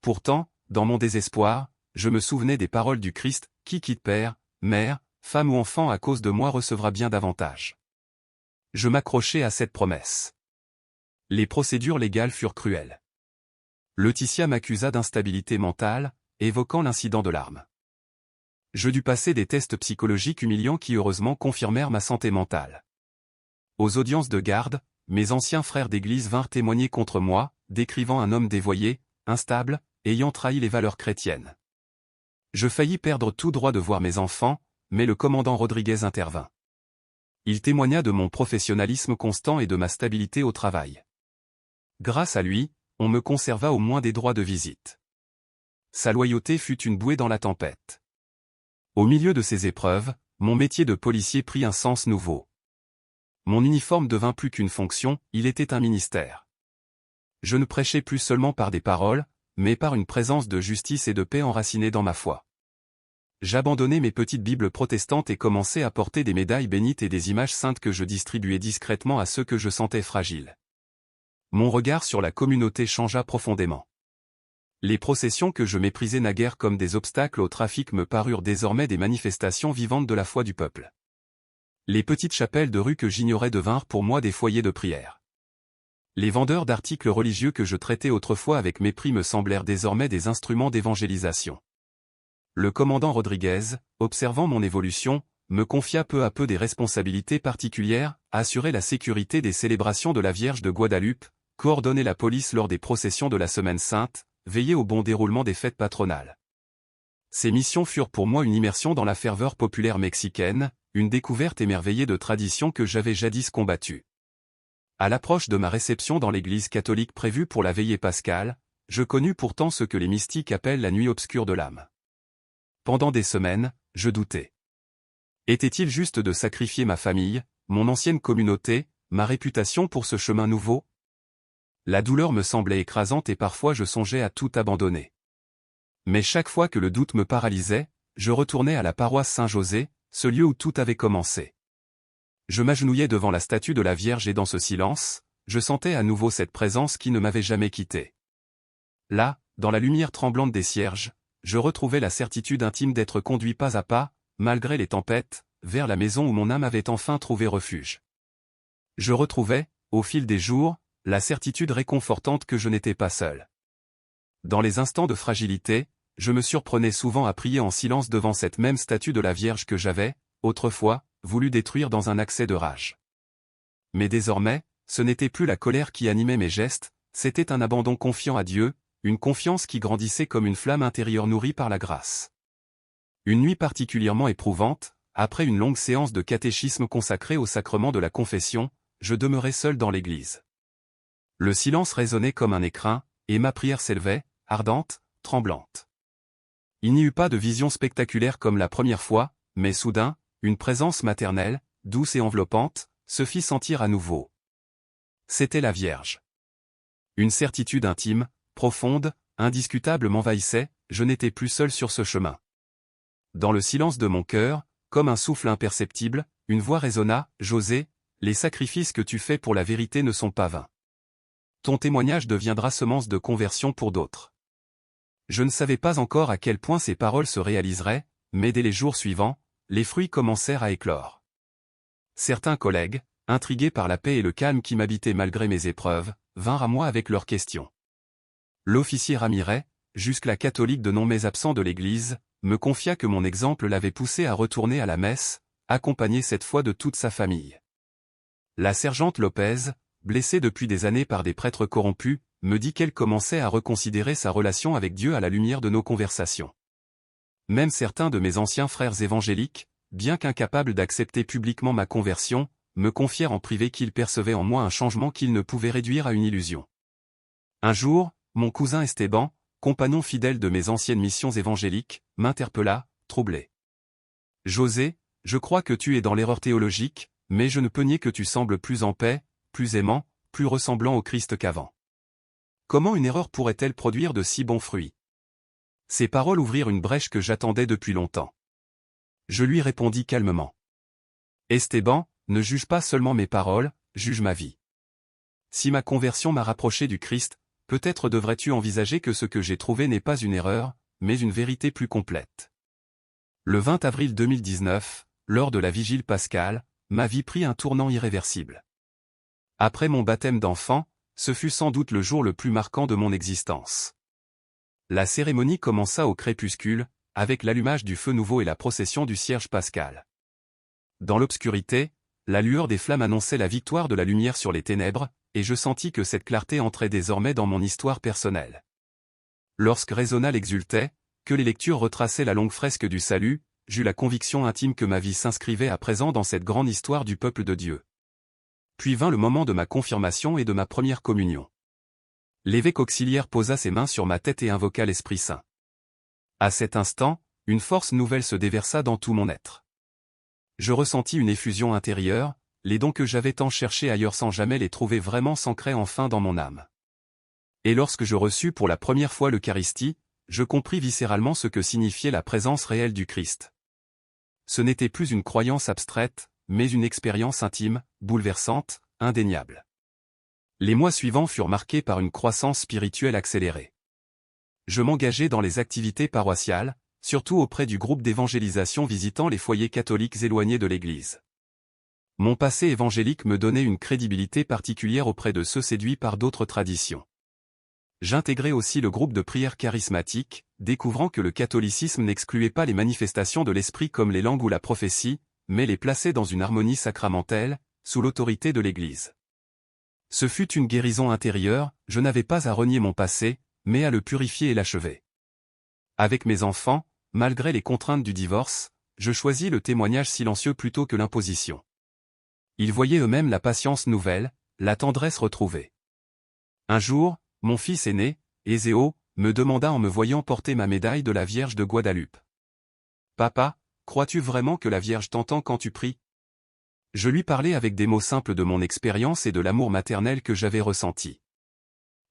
Pourtant, dans mon désespoir, je me souvenais des paroles du Christ, qui quitte père, mère, femme ou enfant à cause de moi recevra bien davantage. Je m'accrochai à cette promesse. Les procédures légales furent cruelles. Laetitia m'accusa d'instabilité mentale, évoquant l'incident de l'arme. Je dus passer des tests psychologiques humiliants qui heureusement confirmèrent ma santé mentale. Aux audiences de garde, mes anciens frères d'église vinrent témoigner contre moi, décrivant un homme dévoyé, instable, ayant trahi les valeurs chrétiennes. Je faillis perdre tout droit de voir mes enfants, mais le commandant Rodriguez intervint. Il témoigna de mon professionnalisme constant et de ma stabilité au travail. Grâce à lui, on me conserva au moins des droits de visite. Sa loyauté fut une bouée dans la tempête. Au milieu de ces épreuves, mon métier de policier prit un sens nouveau. Mon uniforme devint plus qu'une fonction, il était un ministère. Je ne prêchais plus seulement par des paroles, mais par une présence de justice et de paix enracinée dans ma foi. J'abandonnai mes petites Bibles protestantes et commençai à porter des médailles bénites et des images saintes que je distribuais discrètement à ceux que je sentais fragiles. Mon regard sur la communauté changea profondément. Les processions que je méprisais naguère comme des obstacles au trafic me parurent désormais des manifestations vivantes de la foi du peuple. Les petites chapelles de rue que j'ignorais devinrent pour moi des foyers de prière. Les vendeurs d'articles religieux que je traitais autrefois avec mépris me semblèrent désormais des instruments d'évangélisation. Le commandant Rodriguez, observant mon évolution, me confia peu à peu des responsabilités particulières, assurer la sécurité des célébrations de la Vierge de Guadeloupe, coordonner la police lors des processions de la Semaine Sainte, veiller au bon déroulement des fêtes patronales. Ces missions furent pour moi une immersion dans la ferveur populaire mexicaine, une découverte émerveillée de traditions que j'avais jadis combattues. À l'approche de ma réception dans l'église catholique prévue pour la veillée pascale, je connus pourtant ce que les mystiques appellent la nuit obscure de l'âme. Pendant des semaines, je doutais. Était-il juste de sacrifier ma famille, mon ancienne communauté, ma réputation pour ce chemin nouveau? La douleur me semblait écrasante et parfois je songeais à tout abandonner. Mais chaque fois que le doute me paralysait, je retournais à la paroisse Saint-José, ce lieu où tout avait commencé. Je m'agenouillais devant la statue de la Vierge et dans ce silence, je sentais à nouveau cette présence qui ne m'avait jamais quitté. Là, dans la lumière tremblante des cierges, je retrouvais la certitude intime d'être conduit pas à pas, malgré les tempêtes, vers la maison où mon âme avait enfin trouvé refuge. Je retrouvais, au fil des jours, la certitude réconfortante que je n'étais pas seul. Dans les instants de fragilité, je me surprenais souvent à prier en silence devant cette même statue de la Vierge que j'avais, autrefois, voulu détruire dans un accès de rage. Mais désormais, ce n'était plus la colère qui animait mes gestes, c'était un abandon confiant à Dieu, une confiance qui grandissait comme une flamme intérieure nourrie par la grâce. Une nuit particulièrement éprouvante, après une longue séance de catéchisme consacrée au sacrement de la confession, je demeurai seul dans l'église. Le silence résonnait comme un écrin, et ma prière s'élevait, ardente, tremblante. Il n'y eut pas de vision spectaculaire comme la première fois, mais soudain, une présence maternelle, douce et enveloppante, se fit sentir à nouveau. C'était la Vierge. Une certitude intime, profonde, indiscutable m'envahissait, je n'étais plus seul sur ce chemin. Dans le silence de mon cœur, comme un souffle imperceptible, une voix résonna, « José, les sacrifices que tu fais pour la vérité ne sont pas vains. Ton témoignage deviendra semence de conversion pour d'autres. » Je ne savais pas encore à quel point ces paroles se réaliseraient, mais dès les jours suivants, les fruits commencèrent à éclore. Certains collègues, intrigués par la paix et le calme qui m'habitaient malgré mes épreuves, vinrent à moi avec leurs questions. L'officier Ramirez, jusque-là catholique de nom mais absent de l'église, me confia que mon exemple l'avait poussé à retourner à la messe, accompagné cette fois de toute sa famille. La sergente Lopez, blessée depuis des années par des prêtres corrompus, me dit qu'elle commençait à reconsidérer sa relation avec Dieu à la lumière de nos conversations. Même certains de mes anciens frères évangéliques, bien qu'incapables d'accepter publiquement ma conversion, me confièrent en privé qu'ils percevaient en moi un changement qu'ils ne pouvaient réduire à une illusion. Un jour, mon cousin Esteban, compagnon fidèle de mes anciennes missions évangéliques, m'interpella, troublé. « José, je crois que tu es dans l'erreur théologique, mais je ne peux nier que tu sembles plus en paix, plus aimant, plus ressemblant au Christ qu'avant. Comment une erreur pourrait-elle produire de si bons fruits ?» Ces paroles ouvrirent une brèche que j'attendais depuis longtemps. Je lui répondis calmement. « Esteban, ne juge pas seulement mes paroles, juge ma vie. Si ma conversion m'a rapproché du Christ, peut-être devrais-tu envisager que ce que j'ai trouvé n'est pas une erreur, mais une vérité plus complète. » Le 20 avril 2019, lors de la vigile pascale, ma vie prit un tournant irréversible. Après mon baptême d'enfant, ce fut sans doute le jour le plus marquant de mon existence. La cérémonie commença au crépuscule, avec l'allumage du feu nouveau et la procession du cierge pascal. Dans l'obscurité, la lueur des flammes annonçait la victoire de la lumière sur les ténèbres, et je sentis que cette clarté entrait désormais dans mon histoire personnelle. Lorsque résonna l'exultait, que les lectures retraçaient la longue fresque du salut, j'eus la conviction intime que ma vie s'inscrivait à présent dans cette grande histoire du peuple de Dieu. Puis vint le moment de ma confirmation et de ma première communion. L'évêque auxiliaire posa ses mains sur ma tête et invoqua l'Esprit Saint. À cet instant, une force nouvelle se déversa dans tout mon être. Je ressentis une effusion intérieure, les dons que j'avais tant cherchés ailleurs sans jamais les trouver vraiment s'ancraient enfin dans mon âme. Et lorsque je reçus pour la première fois l'Eucharistie, je compris viscéralement ce que signifiait la présence réelle du Christ. Ce n'était plus une croyance abstraite, mais une expérience intime, bouleversante, indéniable. Les mois suivants furent marqués par une croissance spirituelle accélérée. Je m'engageai dans les activités paroissiales, surtout auprès du groupe d'évangélisation visitant les foyers catholiques éloignés de l'Église. Mon passé évangélique me donnait une crédibilité particulière auprès de ceux séduits par d'autres traditions. J'intégrai aussi le groupe de prière charismatique, découvrant que le catholicisme n'excluait pas les manifestations de l'esprit comme les langues ou la prophétie, mais les plaçait dans une harmonie sacramentelle, sous l'autorité de l'Église. Ce fut une guérison intérieure, je n'avais pas à renier mon passé, mais à le purifier et l'achever. Avec mes enfants, malgré les contraintes du divorce, je choisis le témoignage silencieux plutôt que l'imposition. Ils voyaient eux-mêmes la patience nouvelle, la tendresse retrouvée. Un jour, mon fils aîné, Ézéo, me demanda en me voyant porter ma médaille de la Vierge de Guadeloupe. « Papa, crois-tu vraiment que la Vierge t'entend quand tu pries ?» Je lui parlais avec des mots simples de mon expérience et de l'amour maternel que j'avais ressenti.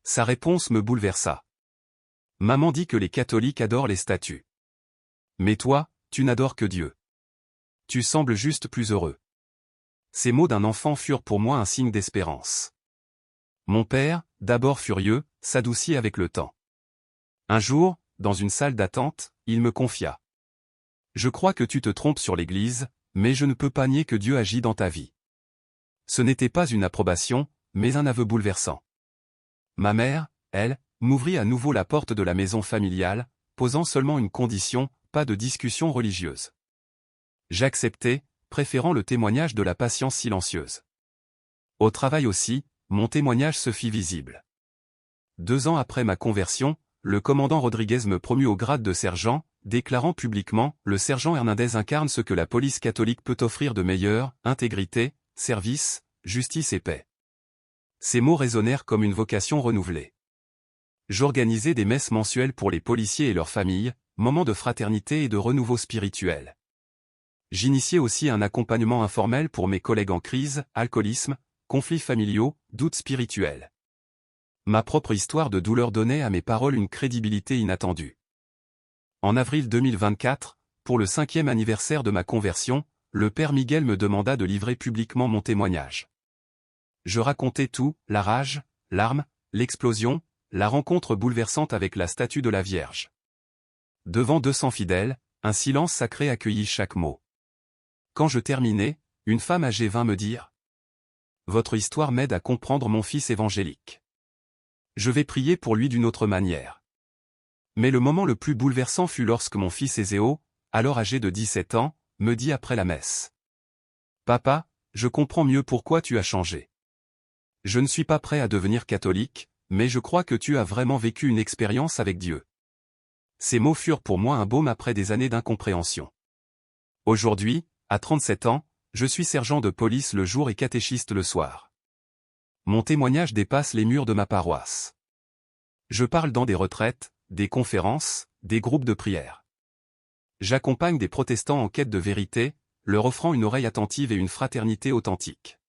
Sa réponse me bouleversa. « Maman dit que les catholiques adorent les statues. Mais toi, tu n'adores que Dieu. Tu sembles juste plus heureux. » Ces mots d'un enfant furent pour moi un signe d'espérance. Mon père, d'abord furieux, s'adoucit avec le temps. Un jour, dans une salle d'attente, il me confia. « Je crois que tu te trompes sur l'Église, mais je ne peux pas nier que Dieu agit dans ta vie. » Ce n'était pas une approbation, mais un aveu bouleversant. Ma mère, elle, m'ouvrit à nouveau la porte de la maison familiale, posant seulement une condition, pas de discussion religieuse. J'acceptai, préférant le témoignage de la patience silencieuse. Au travail aussi, mon témoignage se fit visible. 2 ans après ma conversion, le commandant Rodriguez me promut au grade de sergent, déclarant publiquement « Le sergent Hernandez incarne ce que la police catholique peut offrir de meilleur, intégrité, service, justice et paix. » Ces mots résonnèrent comme une vocation renouvelée. J'organisais des messes mensuelles pour les policiers et leurs familles, moments de fraternité et de renouveau spirituel. J'initiais aussi un accompagnement informel pour mes collègues en crise, alcoolisme, conflits familiaux, doutes spirituels. Ma propre histoire de douleur donnait à mes paroles une crédibilité inattendue. En avril 2024, pour le 5e anniversaire de ma conversion, le père Miguel me demanda de livrer publiquement mon témoignage. Je racontais tout, la rage, l'arme, l'explosion, la rencontre bouleversante avec la statue de la Vierge. Devant 200 fidèles, un silence sacré accueillit chaque mot. Quand je terminai, une femme âgée vint me dire « Votre histoire m'aide à comprendre mon fils évangélique. Je vais prier pour lui d'une autre manière. » Mais le moment le plus bouleversant fut lorsque mon fils Ézéo, alors âgé de 17 ans, me dit après la messe « Papa, je comprends mieux pourquoi tu as changé. Je ne suis pas prêt à devenir catholique, mais je crois que tu as vraiment vécu une expérience avec Dieu. » Ces mots furent pour moi un baume après des années d'incompréhension. Aujourd'hui, à 37 ans, je suis sergent de police le jour et catéchiste le soir. Mon témoignage dépasse les murs de ma paroisse. Je parle dans des retraites, des conférences, des groupes de prière. J'accompagne des protestants en quête de vérité, leur offrant une oreille attentive et une fraternité authentique.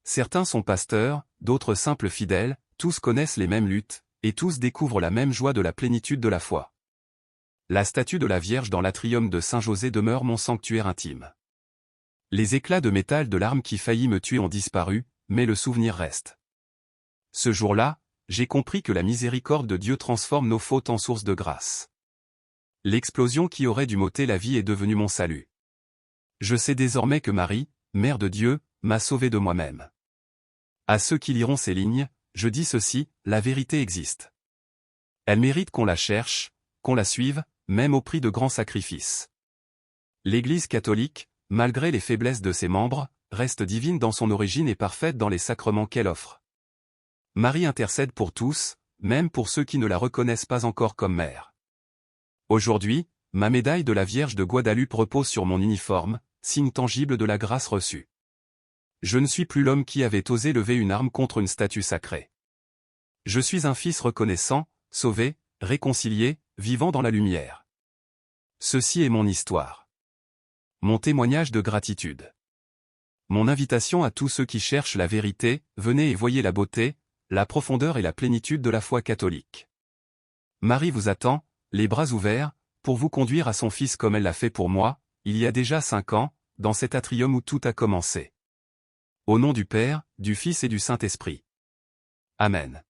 Certains sont pasteurs, d'autres simples fidèles, tous connaissent les mêmes luttes, et tous découvrent la même joie de la plénitude de la foi. La statue de la Vierge dans l'atrium de Saint-José demeure mon sanctuaire intime. Les éclats de métal de l'arme qui faillit me tuer ont disparu, mais le souvenir reste. Ce jour-là, j'ai compris que la miséricorde de Dieu transforme nos fautes en source de grâce. L'explosion qui aurait dû m'ôter la vie est devenue mon salut. Je sais désormais que Marie, Mère de Dieu, m'a sauvé de moi-même. À ceux qui liront ces lignes, je dis ceci, la vérité existe. Elle mérite qu'on la cherche, qu'on la suive, même au prix de grands sacrifices. L'Église catholique, malgré les faiblesses de ses membres, reste divine dans son origine et parfaite dans les sacrements qu'elle offre. Marie intercède pour tous, même pour ceux qui ne la reconnaissent pas encore comme mère. Aujourd'hui, ma médaille de la Vierge de Guadeloupe repose sur mon uniforme, signe tangible de la grâce reçue. Je ne suis plus l'homme qui avait osé lever une arme contre une statue sacrée. Je suis un fils reconnaissant, sauvé, réconcilié, vivant dans la lumière. Ceci est mon histoire. Mon témoignage de gratitude. Mon invitation à tous ceux qui cherchent la vérité, venez et voyez la beauté, la profondeur et la plénitude de la foi catholique. Marie vous attend, les bras ouverts, pour vous conduire à son Fils comme elle l'a fait pour moi, il y a déjà 5 ans, dans cet atrium où tout a commencé. Au nom du Père, du Fils et du Saint-Esprit. Amen.